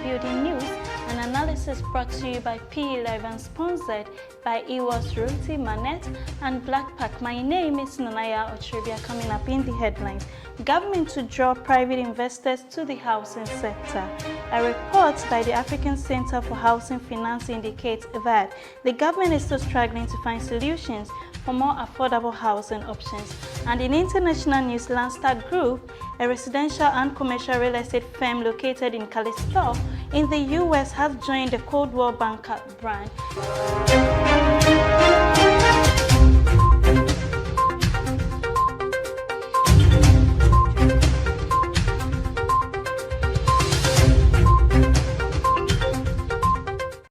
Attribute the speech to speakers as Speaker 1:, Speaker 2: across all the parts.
Speaker 1: building news and analysis brought to you by P11 and sponsored by Iwas Ruti, Manet and Blackpack. My name is Nanaya Otribia. Coming up in the headlines, government to draw private investors to the housing sector. A report by the African Center for Housing Finance indicates that the government is still struggling to find solutions for more affordable housing options. And in international news, Landstar Group, a residential and commercial real estate firm located in Kalispell in the US, has joined the Cold War Banker brand.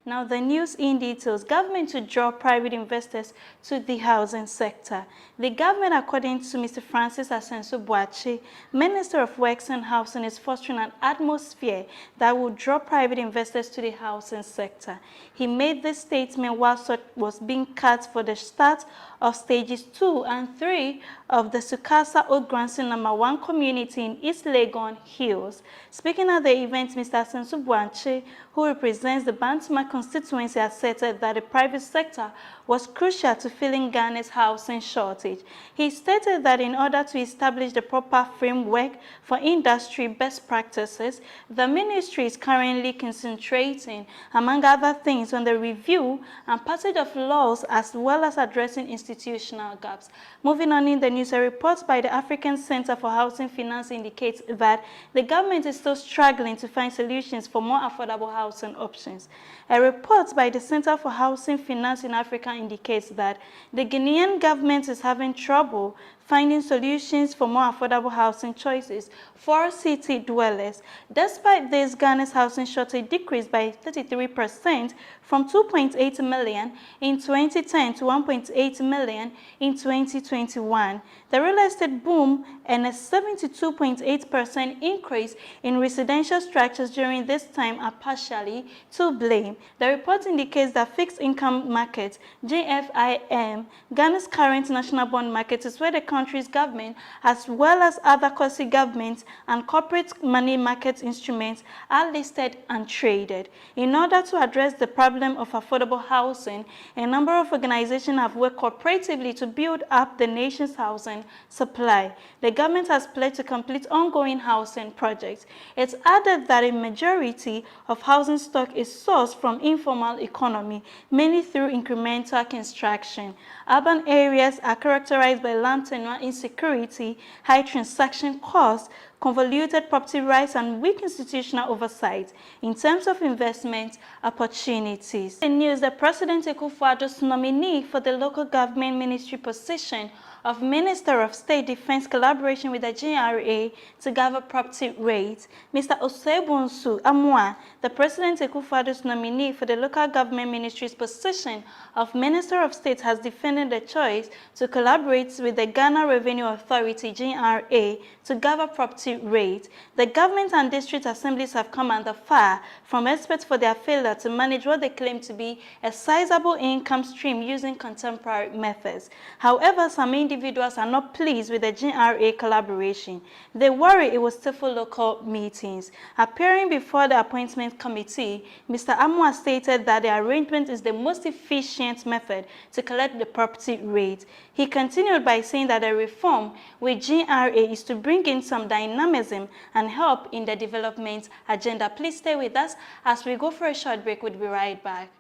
Speaker 1: Now the news in details. Government to draw private investors to the housing sector. The government, according to Mr. Francis Asensu-Boakye, Minister of Works and Housing, is fostering an atmosphere that will draw private investors to the housing sector. He made this statement while salt was being cut for the start of stages 2 and 3 of the Sukasa Ogransi No. 1 community in East Legon Hills. Speaking at the event, Mr. Asensu-Boakye, who represents the Bantama constituency, asserted that the private sector was crucial to filling Ghana's housing shortage. He stated that in order to establish the proper framework for industry best practices, the ministry is currently concentrating, among other things, on the review and passage of laws as well as addressing institutional gaps. Moving on in the news, a report by the African Center for Housing Finance indicates that the government is still struggling to find solutions for more affordable housing options. A report by the Center for Housing Finance in Africa indicates that the Ghanaian government is having trouble finding solutions for more affordable housing choices for city dwellers. Despite this, Ghana's housing shortage decreased by 33% from 2.8 million in 2010 to 1.8 million in 2021. The real estate boom and a 72.8% increase in residential structures during this time are partially to blame. The report indicates that fixed income market, GFIM, Ghana's current national bond market, is where the country's government, as well as other quasi-government and corporate money market instruments, are listed and traded. In order to address the problem of affordable housing, a number of organizations have worked cooperatively to build up the nation's housing supply. The government has pledged to complete ongoing housing projects. It's added that a majority of housing stock is sourced from informal economy, mainly through incremental construction. Urban areas are characterized by land tenure insecurity, high transaction costs, convoluted property rights, and weak institutional oversight in terms of investment opportunities. In news, the President Akufo-Addo's nominee for the local government ministry position of Minister of State Defense collaboration with the GRA to gather property rates. Mr. Osebunsu Amwa, the President Akufo-Addo's nominee for the local government ministry's position of Minister of State, has defended the choice to collaborate with the Ghana Revenue Authority, GRA, to gather property rates. The government and district assemblies have come under fire from experts for their failure to manage what they claim to be a sizable income stream using contemporary methods. However, some individuals are not pleased with the GRA collaboration. They worry it will stifle local meetings. Appearing before the appointment committee, Mr. Amwa stated that the arrangement is the most efficient method to collect the property rate. He continued by saying that the reform with GRA is to bring in some dynamism and help in the development agenda. Please stay with us as we go for a short break. We'll be right back.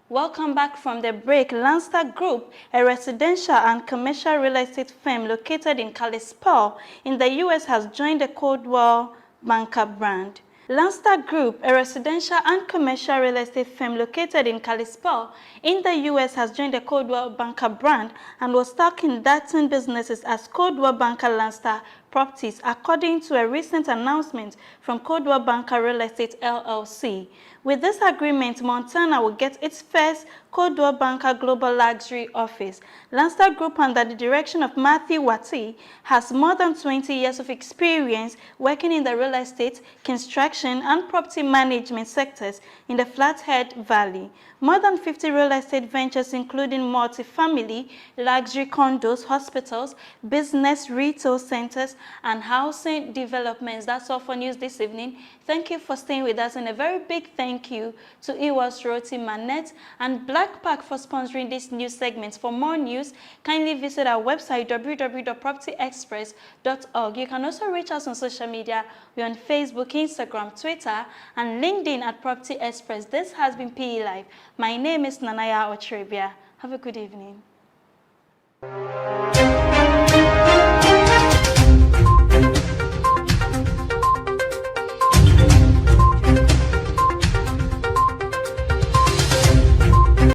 Speaker 1: Welcome back from the break. Landstar Group, a residential and commercial real estate firm located in Kalispell in the US, has joined the Cold War Banker brand. Landstar Group, a residential and commercial real estate firm located in Kalispell in the U.S., has joined the Coldwell Banker brand and was stuck in conducting businesses as Coldwell Banker Landstar Properties, according to a recent announcement from Coldwell Banker Real Estate LLC. With this agreement, Montana will get its first Coldwell Banker Global Luxury office. Landstar Group, under the direction of Matthew Watty, has more than 20 years of experience working in the real estate, construction, and property management sectors in the Flathead Valley. More than 50 real estate ventures, including multifamily, luxury condos, hospitals, business, retail centers, and housing developments. That's all for news this evening. Thank you for staying with us, and a very big thank you to Iwas Roti Manette and Black Park for sponsoring this news segment. For more news, kindly visit our website www.propertyexpress.org. You can also reach us on social media. We're on Facebook, Instagram, Twitter, and LinkedIn at Property Express. This has been PE Live. My name is Nanaya Ochrebia. Have a good evening.